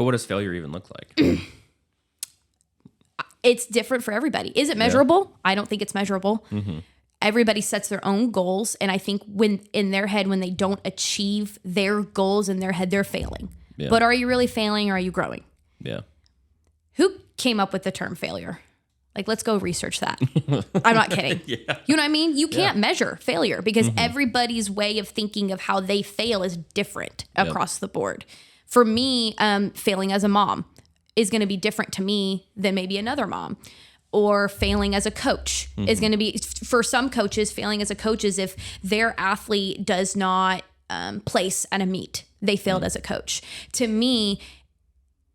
But what does failure even look like? It's different for everybody. Is it measurable? I don't think it's measurable. Mm-hmm. Everybody sets their own goals. And I think when in their head, when they don't achieve their goals in their head, they're failing. Yeah. But are you really failing or are you growing? Yeah. Who came up with the term failure? Like, let's go research that. I'm not kidding. Yeah. You know what I mean? You can't measure failure because everybody's way of thinking of how they fail is different across the board. For me, failing as a mom is going to be different to me than maybe another mom. Or failing as a coach is going to be, for some coaches, failing as a coach is if their athlete does not place at a meet, they failed as a coach. To me,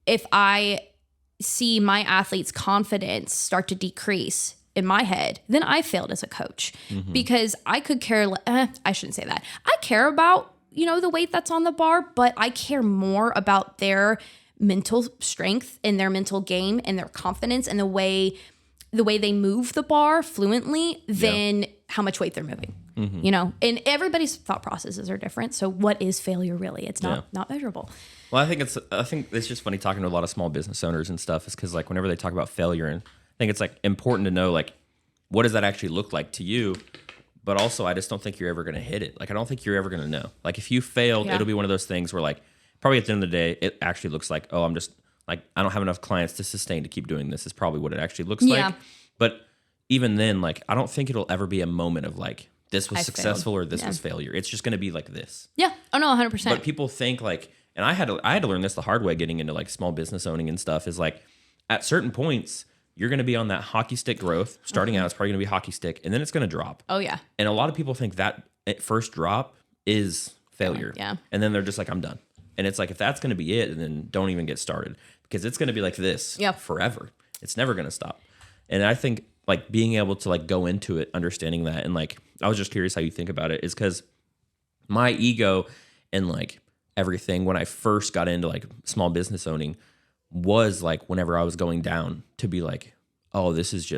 if I see my athlete's confidence start to decrease in my head, then I failed as a coach because I could care. I shouldn't say that. I care about, the weight that's on the bar, but I care more about their mental strength and their mental game and their confidence and the way they move the bar fluently than how much weight they're moving, and everybody's thought processes are different. So what is failure really? It's not measurable. Well, I think it's just funny talking to a lot of small business owners and stuff is because like whenever they talk about failure, and I think it's like important to know like what does that actually look like to you, but also I just don't think you're ever going to hit it. Like I don't think you're ever going to know. Like if you failed, it'll be one of those things where like probably at the end of the day, it actually looks like, oh, I'm just like I don't have enough clients to sustain to keep doing this. Is probably what it actually looks like. But even then, like I don't think it'll ever be a moment of like this was successful or this was failure. It's just going to be like this. Yeah. Oh no, 100%. But people think like. And I had to learn this the hard way getting into like small business owning and stuff is like at certain points, you're going to be on that hockey stick growth. Starting out, it's probably going to be hockey stick and then it's going to drop. Oh, yeah. And a lot of people think that first drop is failure. Yeah. And then they're just like, I'm done. And it's like, if that's going to be it, then don't even get started because it's going to be like this forever. It's never going to stop. And I think like being able to like go into it, understanding that. And like, I was just curious how you think about it is because my ego and like, everything when I first got into like small business owning was like whenever I was going down to be like, oh, this is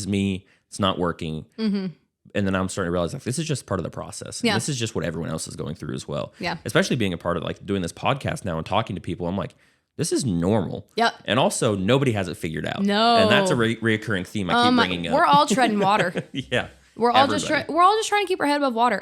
me. It's not working. Mm-hmm. And then I'm starting to realize like, this is just part of the process. Yeah. This is just what everyone else is going through as well. Yeah. Especially being a part of like doing this podcast now and talking to people. I'm like, this is normal. Yep. And also nobody has it figured out. No. And that's a reoccurring theme I keep bringing up. We're all treading water. Yeah. We're all just trying to keep our head above water.